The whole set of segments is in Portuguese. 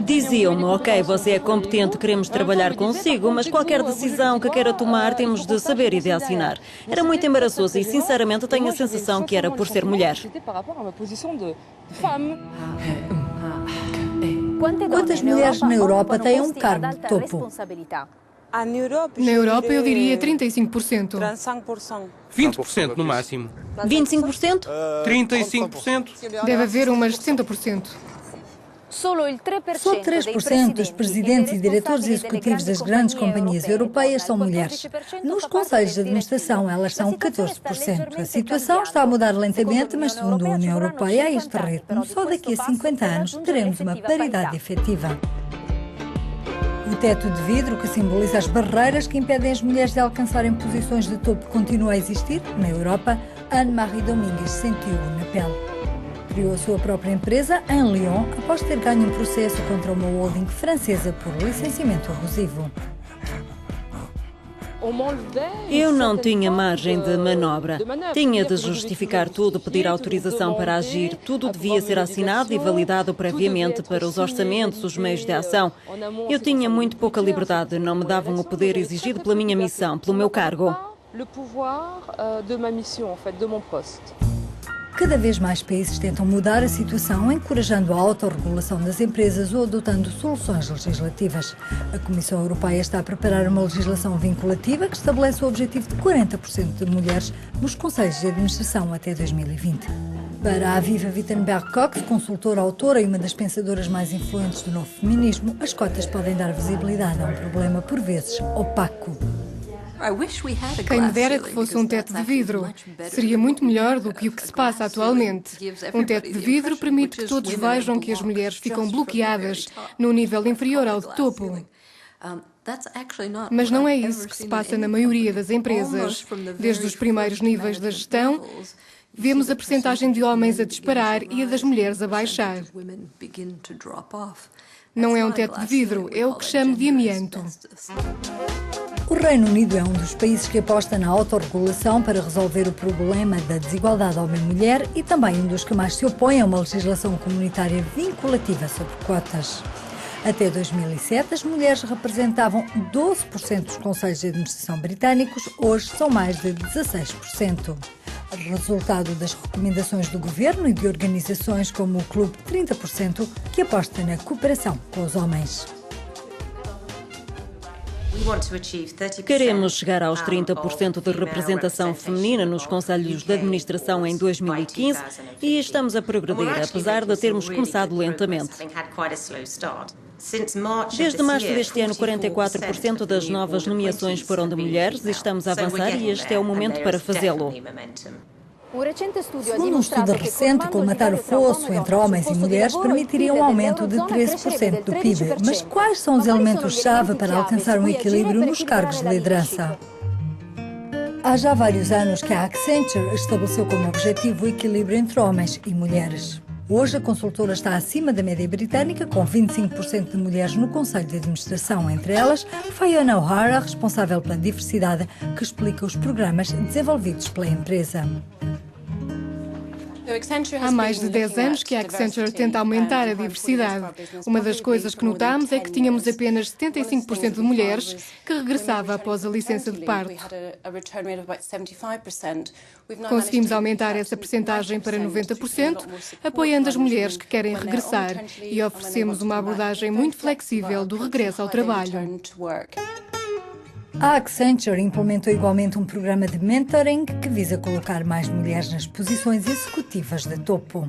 Diziam-me, ok, você é competente, queremos trabalhar consigo, mas qualquer decisão que queira tomar temos de saber e de assinar. Era muito embaraçoso e, sinceramente, tenho a sensação que era por ser mulher. Quantas mulheres na Europa têm um cargo de topo? Na Europa, eu diria 35%. 20% no máximo. 25%? 35%? Deve haver umas 60%. Só 3% dos presidentes e diretores executivos das grandes companhias europeias são mulheres. Nos conselhos de administração, elas são 14%. A situação está a mudar lentamente, mas segundo a União Europeia, a este ritmo, só daqui a 50 anos teremos uma paridade efetiva. O teto de vidro, que simboliza as barreiras que impedem as mulheres de alcançarem posições de topo, continua a existir na Europa. Anne-Marie Domingues sentiu-o na pele. Criou a sua própria empresa em Lyon após ter ganho um processo contra uma holding francesa por licenciamento abusivo. Eu não tinha margem de manobra. Tinha de justificar tudo, pedir autorização para agir. Tudo devia ser assinado e validado previamente para os orçamentos, os meios de ação. Eu tinha muito pouca liberdade. Não me davam o poder exigido pela minha missão, pelo meu cargo. Cada vez mais países tentam mudar a situação, encorajando a autorregulação das empresas ou adotando soluções legislativas. A Comissão Europeia está a preparar uma legislação vinculativa que estabelece o objetivo de 40% de mulheres nos conselhos de administração até 2020. Para a Aviva Wittenberg-Cox, consultora, autora e uma das pensadoras mais influentes do novo feminismo, as cotas podem dar visibilidade a um problema por vezes opaco. Quem me dera que fosse um teto de vidro. Seria muito melhor do que o que se passa atualmente. Um teto de vidro permite que todos vejam que as mulheres ficam bloqueadas num nível inferior ao de topo. Mas não é isso que se passa na maioria das empresas. Desde os primeiros níveis da gestão, vemos a percentagem de homens a disparar e a das mulheres a baixar. Não é um teto de vidro, é o que chamo de amianto. O Reino Unido é um dos países que aposta na autorregulação para resolver o problema da desigualdade homem-mulher e também um dos que mais se opõe a uma legislação comunitária vinculativa sobre cotas. Até 2007, as mulheres representavam 12% dos conselhos de administração britânicos, hoje são mais de 16%. Resultado das recomendações do governo e de organizações como o Clube 30%, que aposta na cooperação com os homens. Queremos chegar aos 30% de representação feminina nos conselhos de administração em 2015 e estamos a progredir, apesar de termos começado lentamente. Desde março deste ano, 44% das novas nomeações foram de mulheres e estamos a avançar e este é o momento para fazê-lo. Segundo um estudo recente, colmatar o fosso entre homens e mulheres permitiria um aumento de 13% do PIB. Mas quais são os elementos-chave para alcançar um equilíbrio nos cargos de liderança? Há já vários anos que a Accenture estabeleceu como objetivo o equilíbrio entre homens e mulheres. Hoje, a consultora está acima da média britânica, com 25% de mulheres no Conselho de Administração. Entre elas, Fiona O'Hara, responsável pela diversidade, que explica os programas desenvolvidos pela empresa. Há mais de 10 anos que a Accenture tenta aumentar a diversidade. Uma das coisas que notámos é que tínhamos apenas 75% de mulheres que regressava após a licença de parto. Conseguimos aumentar essa percentagem para 90%, apoiando as mulheres que querem regressar e oferecemos uma abordagem muito flexível do regresso ao trabalho. A Accenture implementou igualmente um programa de mentoring que visa colocar mais mulheres nas posições executivas de topo.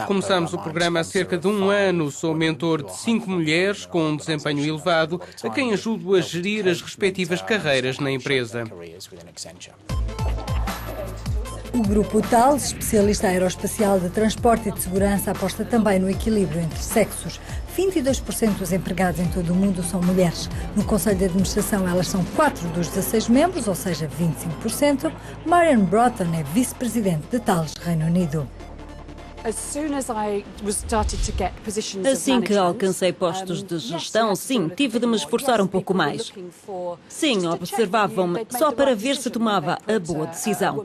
Começamos o programa há cerca de um ano. Sou mentor de 5 mulheres com um desempenho elevado, a quem ajudo a gerir as respectivas carreiras na empresa. O Grupo Thales, especialista aeroespacial de transporte e de segurança, aposta também no equilíbrio entre sexos. 22% dos empregados em todo o mundo são mulheres. No Conselho de Administração, elas são 4 dos 16 membros, ou seja, 25%. Marian Broughton é vice-presidente de Thales, Reino Unido. Assim que alcancei postos de gestão, sim, tive de me esforçar um pouco mais. Sim, observavam-me só para ver se tomava a boa decisão.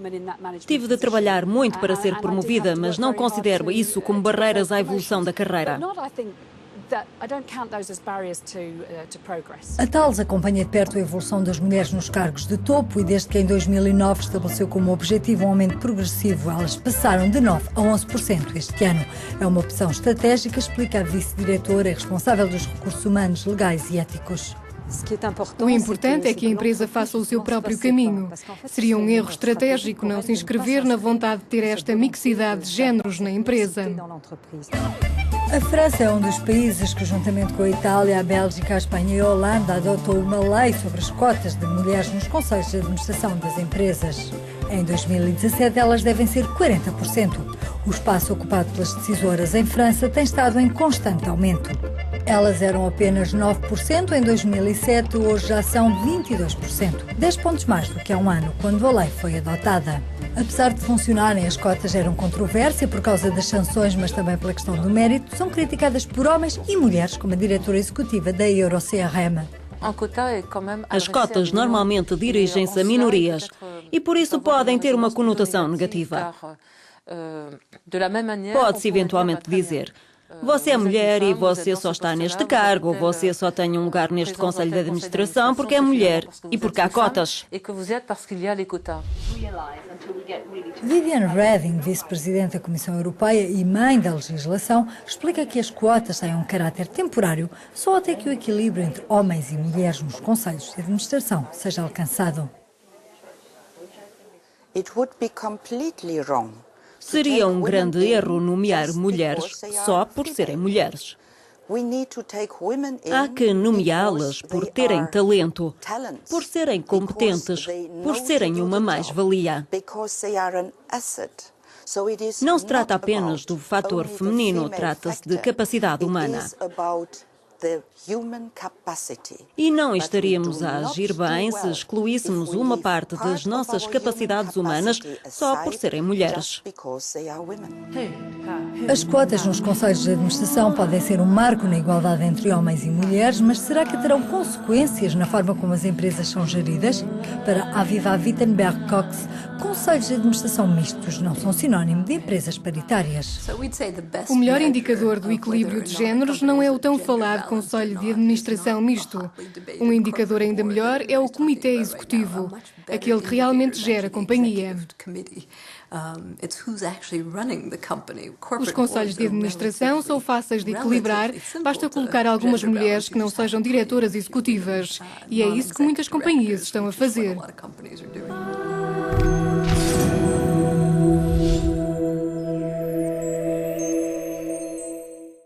Tive de trabalhar muito para ser promovida, mas não considero isso como barreiras à evolução da carreira. A Thales acompanha de perto a evolução das mulheres nos cargos de topo e desde que em 2009 estabeleceu como objetivo um aumento progressivo, elas passaram de 9% a 11% este ano. É uma opção estratégica, explica a vice-diretora e responsável dos recursos humanos, legais e éticos. O importante é que a empresa faça o seu próprio caminho. Seria um erro estratégico não se inscrever na vontade de ter esta mixidade de géneros na empresa. A França é um dos países que, juntamente com a Itália, a Bélgica, a Espanha e a Holanda, adotou uma lei sobre as cotas de mulheres nos conselhos de administração das empresas. Em 2017, elas devem ser 40%. O espaço ocupado pelas decisoras em França tem estado em constante aumento. Elas eram apenas 9% em 2007, hoje já são 22%, 10 pontos mais do que há um ano, quando a lei foi adotada. Apesar de funcionarem, as cotas geram controvérsia por causa das sanções, mas também pela questão do mérito. São criticadas por homens e mulheres, como a diretora executiva da EuroCRM. As cotas normalmente dirigem-se a minorias e por isso podem ter uma conotação negativa. Pode-se eventualmente dizer: você é mulher e você só está neste cargo, ou você só tem um lugar neste conselho de administração porque é mulher e porque há cotas. Viviane Reding, vice-presidente da Comissão Europeia e mãe da legislação, explica que as cotas têm um caráter temporário só até que o equilíbrio entre homens e mulheres nos conselhos de administração seja alcançado. Seria um grande erro nomear mulheres só por serem mulheres. Há que nomeá-las por terem talento, por serem competentes, por serem uma mais-valia. Não se trata apenas do fator feminino, trata-se de capacidade humana. E não estaríamos a agir bem se excluíssemos uma parte das nossas capacidades humanas só por serem mulheres. As cotas nos conselhos de administração podem ser um marco na igualdade entre homens e mulheres, mas será que terão consequências na forma como as empresas são geridas? Para Aviva Wittenberg-Cox, conselhos de administração mistos não são sinónimo de empresas paritárias. O melhor indicador do equilíbrio de géneros não é o tão falado Conselho de Administração Misto. Um indicador ainda melhor é o Comitê Executivo, aquele que realmente gera a companhia. Os conselhos de administração são fáceis de equilibrar, basta colocar algumas mulheres que não sejam diretoras executivas. E é isso que muitas companhias estão a fazer.